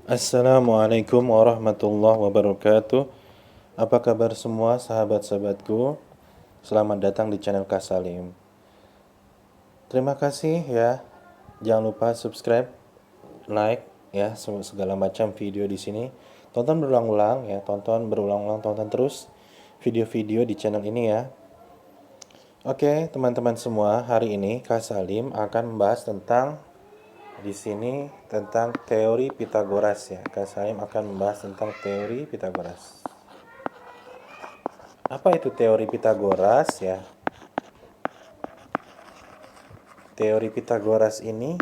Assalamualaikum warahmatullahi wabarakatuh. Apa kabar semua sahabat-sahabatku? Selamat datang di channel Kak Salim. Terima kasih ya. Jangan lupa subscribe, like ya segala macam video di sini. Tonton berulang-ulang ya, tonton berulang-ulang, tonton terus video-video di channel ini ya. Oke, teman-teman semua, hari ini Kak Salim akan membahas tentang di sini tentang teori Pitagoras ya. Kak Salim akan membahas tentang teori Pitagoras. Apa itu teori Pitagoras ya? Teori Pitagoras ini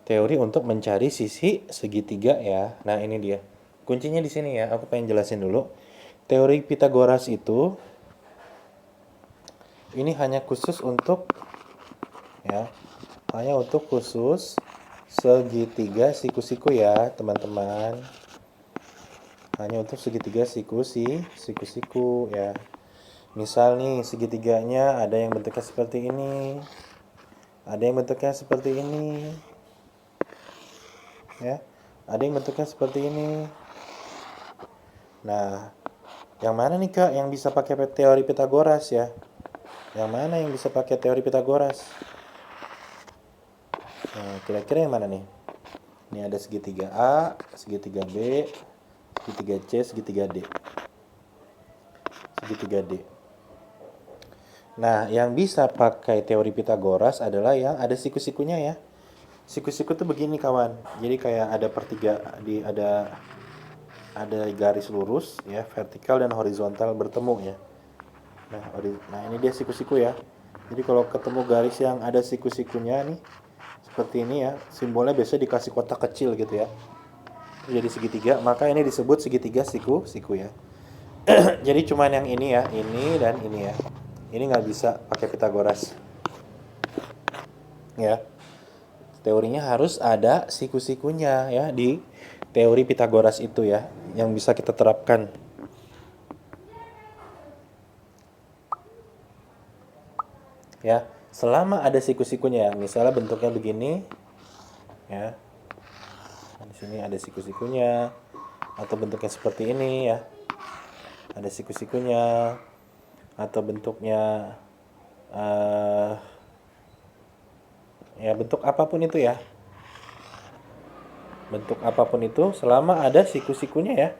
teori untuk mencari sisi segitiga ya. Nah, ini dia. Kuncinya di sini ya. Aku pengen jelasin dulu. Teori Pitagoras itu ini hanya khusus untuk ya, hanya untuk khusus segitiga siku-siku ya, teman-teman. Hanya untuk segitiga siku-siku ya. Misal nih segitiganya ada yang bentuknya seperti ini, ada yang bentuknya seperti ini, ya, ada yang bentuknya seperti ini. Nah, yang mana nih Kak yang bisa pakai teori Pitagoras ya? Yang mana yang bisa pakai teori Pitagoras? Nah, kira-kira yang mana nih? Ini ada segitiga A, segitiga B, segitiga C, segitiga D. Segitiga D. Nah, yang bisa pakai teori Pitagoras adalah yang ada siku-sikunya ya. Siku-siku tuh begini kawan. Jadi kayak ada ada garis lurus ya, vertikal dan horizontal bertemu ya. Nah ini dia siku-siku ya. Jadi kalau ketemu garis yang ada siku-sikunya nih seperti ini ya, simbolnya biasanya dikasih kotak kecil gitu ya. Jadi segitiga, maka ini disebut segitiga siku-siku ya. Jadi cuman yang ini ya, ini dan ini ya. Ini nggak bisa pakai Pitagoras ya. Teorinya harus ada siku-sikunya ya di teori Pitagoras itu ya, yang bisa kita terapkan. Ya, selama ada siku-sikunya ya. Misalnya bentuknya begini ya. Di sini ada siku-sikunya atau bentuknya seperti ini ya. Ada siku-sikunya atau bentuknya ya bentuk apapun itu ya. Bentuk apapun itu selama ada siku-sikunya ya.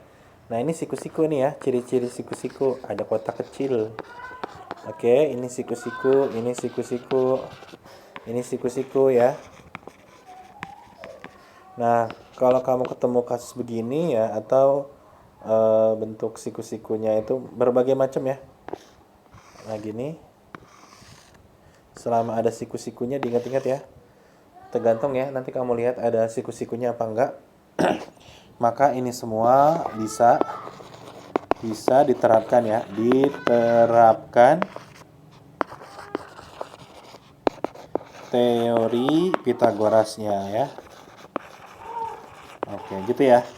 Nah, ini siku-siku nih ya, ciri-ciri siku-siku, ada kotak kecil. Oke, ini siku-siku, ini siku-siku, ini siku-siku ya. Nah, kalau kamu ketemu kasus begini ya, atau bentuk siku-sikunya itu berbagai macam ya. Nah, gini. Selama ada siku-sikunya diingat-ingat ya. Tergantung ya, nanti kamu lihat ada siku-sikunya apa enggak. Maka ini semua bisa diterapkan ya, diterapkan teori Pitagorasnya ya. Oke, gitu ya.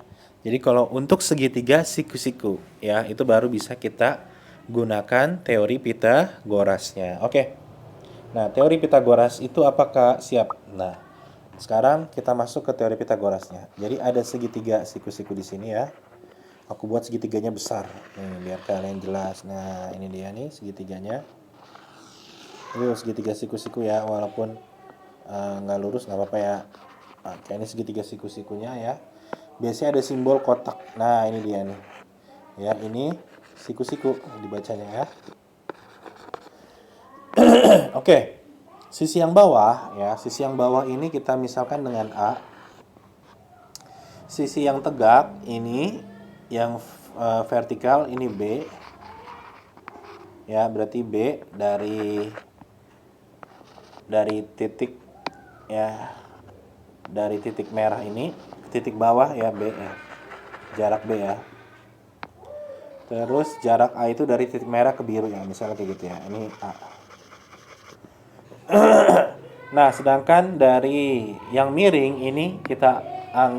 Jadi kalau untuk segitiga siku-siku ya, itu baru bisa kita gunakan teori Pitagorasnya. Oke. Nah, teori Pitagoras itu apakah siap? Nah, sekarang kita masuk ke teori Pitagorasnya. Jadi ada segitiga siku-siku di sini ya. Aku buat segitiganya besar. Nih, biar kalian jelas. Nah, ini dia nih segitiganya. Ini segitiga siku-siku ya, walaupun nggak lurus nggak apa-apa ya. Oke, ini segitiga siku-sikunya ya. Biasanya ada simbol kotak. Nah, ini dia nih. Ya, ini siku-siku dibacanya ya. Oke. Sisi yang bawah ya, sisi yang bawah ini kita misalkan dengan A. Sisi yang tegak ini yang vertikal ini B. Ya, berarti B dari titik ya, dari titik merah ini titik bawah ya B ya. Jarak B ya. Terus jarak A itu dari titik merah ke biru ya, misalnya kayak gitu ya. Ini A. Nah, sedangkan dari yang miring ini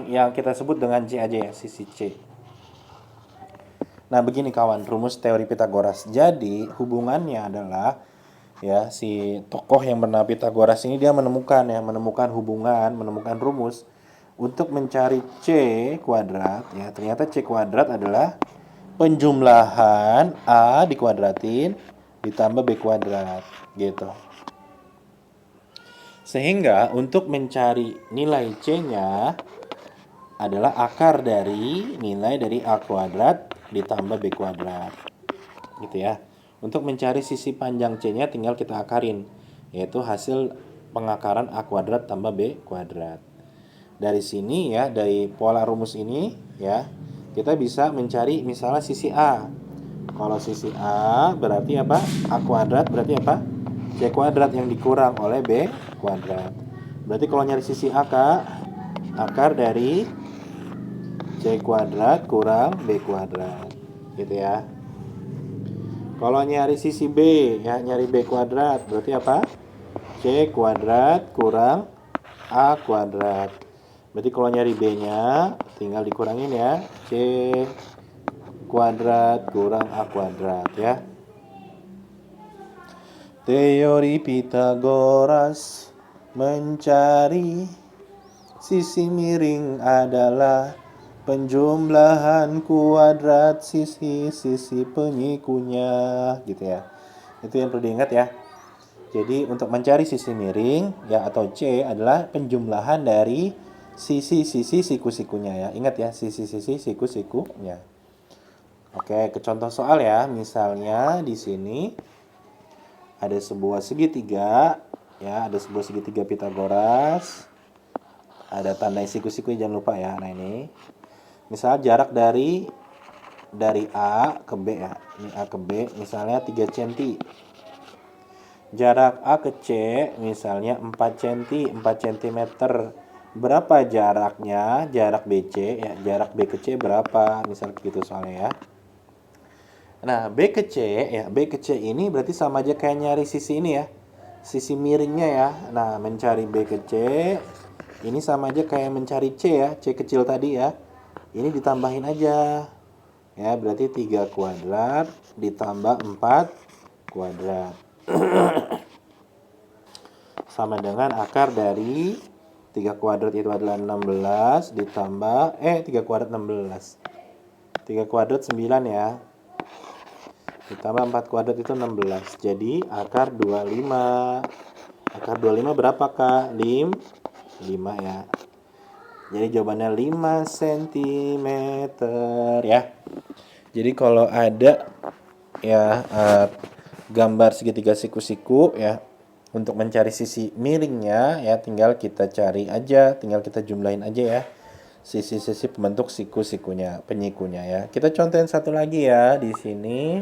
yang kita sebut dengan C aja ya, sisi C. Nah, begini kawan, rumus teori Pitagoras. Jadi, hubungannya adalah ya si tokoh yang bernama Pitagoras ini dia menemukan hubungan, menemukan rumus untuk mencari C kuadrat, ya ternyata C kuadrat adalah penjumlahan A dikuadratin ditambah B kuadrat, gitu. Sehingga untuk mencari nilai C-nya adalah akar dari nilai dari A kuadrat ditambah B kuadrat. Gitu ya. Untuk mencari sisi panjang C-nya tinggal kita akarin, yaitu hasil pengakaran A kuadrat tambah B kuadrat. Dari sini ya, dari pola rumus ini ya, kita bisa mencari misalnya sisi A. Kalau sisi A berarti apa? A kuadrat berarti apa? C kuadrat yang dikurang oleh B kuadrat. Berarti kalau nyari sisi A, akar dari C kuadrat kurang B kuadrat. Gitu ya. Kalau nyari sisi B, ya nyari B kuadrat berarti apa? C kuadrat kurang A kuadrat. Berarti kalau nyari B-nya tinggal dikurangin ya. C kuadrat kurang A kuadrat ya. Teori Pitagoras mencari sisi miring adalah penjumlahan kuadrat sisi-sisi penyikunya, gitu ya. Itu yang perlu diingat ya. Jadi untuk mencari sisi miring ya atau C adalah penjumlahan dari sisi-sisi siku-sikunya ya. Ingat ya, sisi-sisi siku-sikunya. Oke, ke contoh soal ya. Misalnya di sini ada sebuah segitiga ya, ada sebuah segitiga Pitagoras. Ada tanda siku-siku jangan lupa ya. Nah ini misal jarak dari A ke B ya. Ini A ke B misalnya 3 cm. Jarak A ke C misalnya 4 cm, 4 cm. Berapa jaraknya? Jarak BC ya, jarak B ke C berapa? Misal gitu soalnya ya. Nah, B ke C ya, B ke C ini berarti sama aja kayak nyari sisi ini ya. Sisi miringnya ya. Nah, mencari B ke C ini sama aja kayak mencari C ya, C kecil tadi ya. Ini ditambahin aja. Ya, berarti 3 kuadrat ditambah 4 kuadrat. Sama dengan akar dari 3 kuadrat itu adalah 16 ditambah 3 kuadrat 16. 3 kuadrat 9 ya. Ditambah 4 kuadrat itu 16. Jadi akar 25. Akar 25 berapa Kak? 5 ya. Jadi jawabannya 5 cm ya. Jadi kalau ada ya gambar segitiga siku-siku ya, untuk mencari sisi miringnya ya tinggal kita cari aja, tinggal kita jumlahin aja ya. Sisi-sisi pembentuk siku-sikunya, penyikunya ya. Kita contohin satu lagi ya di sini.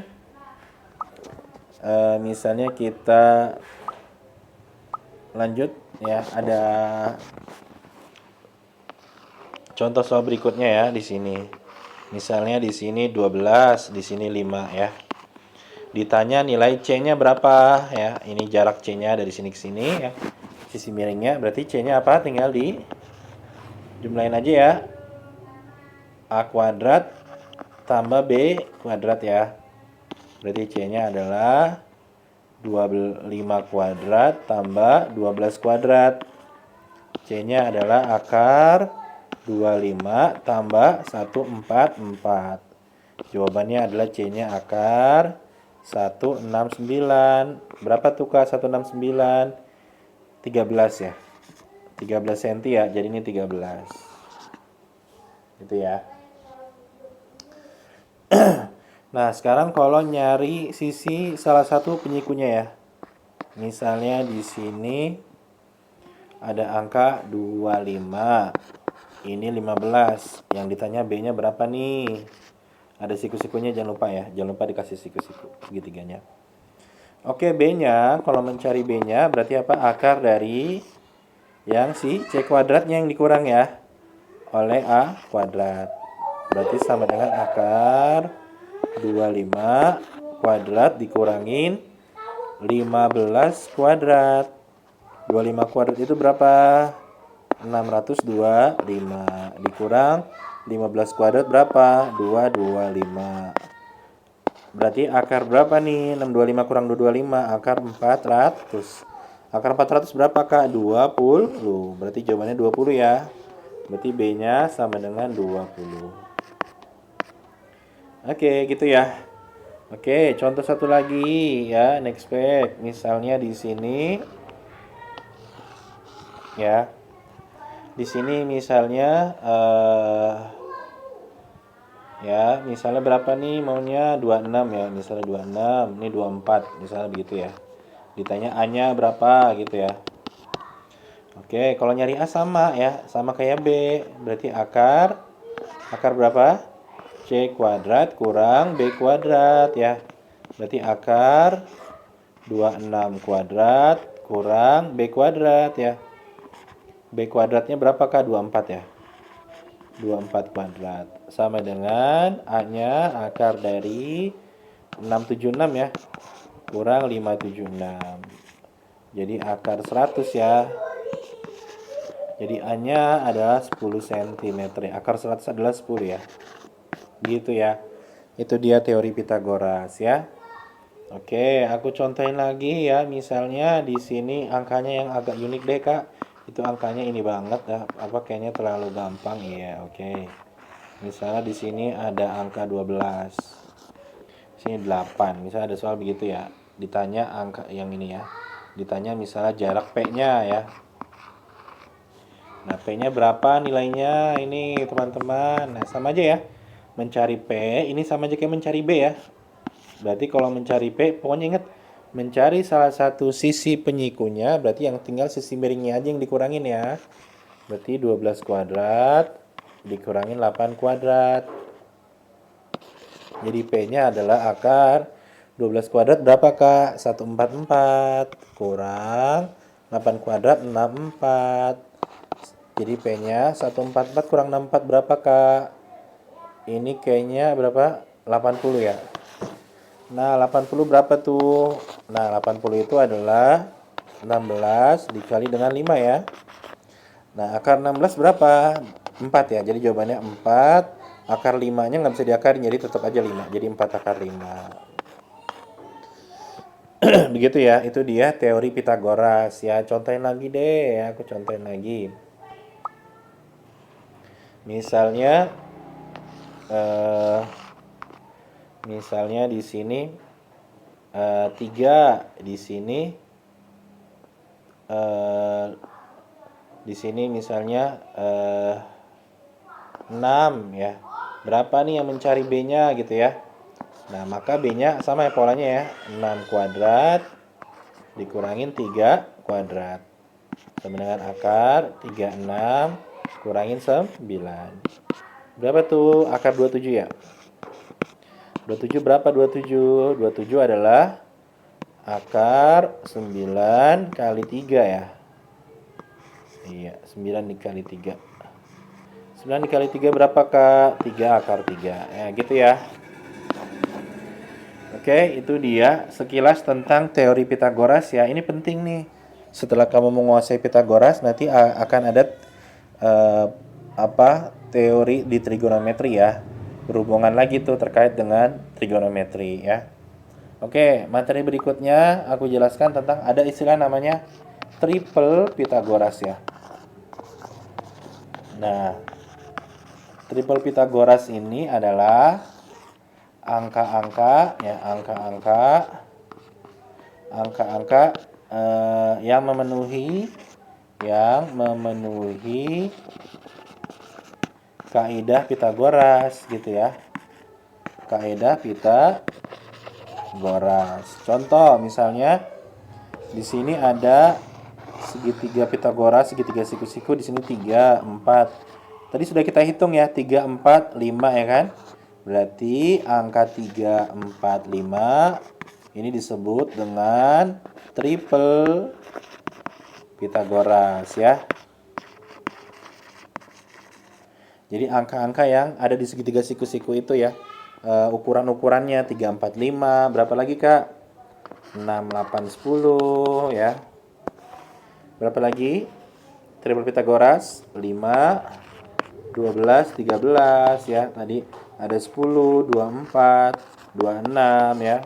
Misalnya kita lanjut ya, ada contoh soal berikutnya ya di sini. Misalnya di sini 12, di sini 5 ya. Ditanya nilai C-nya berapa ya. Ini jarak C-nya dari sini ke sini ya. Sisi miringnya berarti C-nya apa? Tinggal di jumlahin aja ya. A kuadrat tambah B kuadrat ya. Berarti C-nya adalah 25 kuadrat tambah 12 kuadrat. C-nya adalah akar 25 tambah 144. Jawabannya adalah C-nya akar 169. Berapa tuh Kak 169? 13 ya. 13 cm ya. Jadi ini 13. Gitu ya. Nah, sekarang kalau nyari sisi salah satu penyikunya ya. Misalnya di sini ada angka 25. Ini 15. Yang ditanya B-nya berapa nih? Ada siku-sikunya jangan lupa ya. Jangan lupa dikasih siku-siku segitiganya. Oke, B-nya kalau mencari B-nya berarti apa? Akar dari yang si C kuadratnya yang dikurang ya oleh A kuadrat. Berarti sama dengan akar 25 kuadrat dikurangin 15 kuadrat. 25 kuadrat itu berapa? 625 dikurang 15 kuadrat berapa? 225. Berarti akar berapa nih? 625 kurang 225 akar 400. Akar 400 berapa Kak? 20. Berarti jawabannya 20 ya. Berarti B-nya sama dengan 20. Oke, gitu ya. Oke, contoh satu lagi ya, next page. Misalnya di sini ya. Di sini misalnya ya, misalnya berapa nih maunya 26 ya, misalnya 26, ini 24, misalnya begitu ya. Ditanya A-nya berapa gitu ya. Oke, kalau nyari A sama ya, sama kayak B. Berarti akar berapa? C kuadrat kurang B kuadrat ya. Berarti akar 26 kuadrat kurang B kuadrat ya. B kuadratnya berapakah? 24 ya. 24 kuadrat sama dengan A-nya akar dari 676 ya, kurang 576. Jadi akar 100 ya. Jadi A-nya adalah 10 cm. Akar 100 adalah 10 ya. Gitu ya. Itu dia teori Pitagoras ya. Oke, aku contohin lagi ya. Misalnya di sini angkanya yang agak unik deh, Kak. Itu angkanya ini banget ya. Apa kayaknya terlalu gampang. Iya, oke. Misalnya di sini ada angka 12. Sini 8. Misalnya ada soal begitu ya. Ditanya angka yang ini ya. Ditanya misalnya jarak P-nya ya. Nah, P-nya berapa nilainya ini teman-teman? Nah, sama aja ya. Mencari P, ini sama aja kayak mencari B ya. Berarti kalau mencari P, pokoknya ingat mencari salah satu sisi penyikunya, berarti yang tinggal sisi miringnya aja yang dikurangin ya. Berarti 12 kuadrat dikurangin 8 kuadrat. Jadi P-nya adalah akar 12 kuadrat berapa, Kak? 144 kurang 8 kuadrat 64. Jadi P-nya 144 kurang 64 berapa, Kak? Ini kayaknya berapa? 80 ya. Nah, 80 berapa tuh? Nah, 80 itu adalah 16 dikali dengan 5 ya. Nah, akar 16 berapa? 4 ya. Jadi jawabannya 4. Akar 5-nya nggak bisa diakarin, jadi tetap aja 5. Jadi 4 akar 5. Begitu ya, itu dia teori Pitagoras ya. Contohin lagi deh ya, aku contohin lagi. Misalnya eh, misalnya di sini 3, eh, di sini misalnya 6 ya. Berapa nih yang mencari B-nya gitu ya. Nah, maka B-nya sama ya polanya ya. 6 kuadrat dikurangin 3 kuadrat. Sama dengan akar 36 kurangin 9. Berapa tuh akar 27 ya? 27 berapa 27? 27 adalah akar 9 kali 3 ya. Iya, 9 dikali 3. 9 dikali 3 berapa, Kak? 3 akar 3. Ya, gitu ya. Oke, itu dia sekilas tentang teori Pitagoras ya. Ini penting nih. Setelah kamu menguasai Pitagoras, nanti akan ada eh, teori di trigonometri ya. Berhubungan lagi tuh terkait dengan trigonometri ya. Oke, materi berikutnya aku jelaskan tentang ada istilah namanya triple Pitagoras ya. Nah, triple Pitagoras ini adalah angka-angka ya, angka-angka yang memenuhi kaidah Pitagoras gitu ya. Kaidah Pitagoras. Contoh misalnya di sini ada segitiga Pitagoras, segitiga siku-siku, di sini 3, 4. Tadi sudah kita hitung ya, 3, 4, 5 ya kan? Berarti angka 3, 4, 5 ini disebut dengan triple Pitagoras ya. Jadi angka-angka yang ada di segitiga siku-siku itu ya. Ukuran-ukurannya 3, 4, 5. Berapa lagi, Kak? 6, 8, 10 ya. Berapa lagi? Triple Pitagoras 5, 12, 13 ya. Tadi ada 10, 24, 26 ya.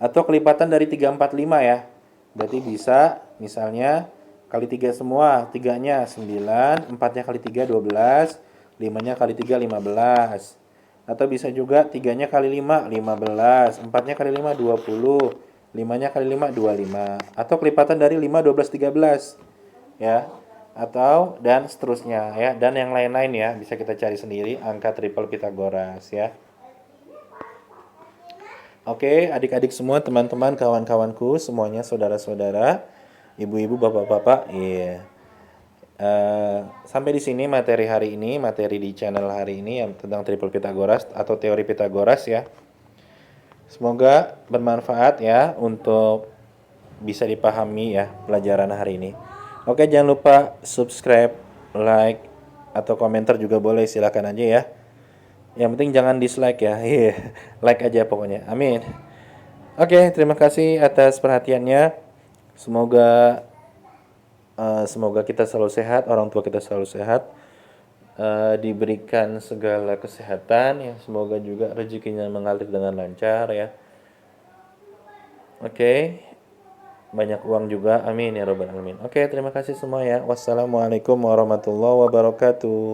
Atau kelipatan dari 3, 4, 5 ya. Berarti bisa misalnya kali 3 semua, 3-nya 9, 4-nya kali 3 12, 5-nya kali 3 15. Atau bisa juga 3-nya kali 5 15, 4-nya kali 5 20, 5-nya kali 5 25. Atau kelipatan dari 5 12 13 ya. Atau dan seterusnya ya, dan yang lain-lain ya, bisa kita cari sendiri angka triple Pitagoras ya. Oke, adik-adik semua, teman-teman, kawan-kawanku, semuanya saudara-saudara, ibu-ibu, bapak-bapak, iya. Sampai di sini materi hari ini, materi di channel hari ini yang tentang triple Pitagoras atau teori Pitagoras ya. Semoga bermanfaat ya untuk bisa dipahami ya pelajaran hari ini. Oke, jangan lupa subscribe, like, atau komentar juga boleh, silakan aja ya. Yang penting jangan dislike ya. Iya, like aja pokoknya. Amin. Oke, terima kasih atas perhatiannya. Semoga semoga kita selalu sehat, orang tua kita selalu sehat, diberikan segala kesehatan ya. Semoga juga rezekinya mengalir dengan lancar ya. Oke, banyak uang juga. Amin ya robbal alamin. Oke, terima kasih semua ya. Wassalamualaikum warahmatullahi wabarakatuh.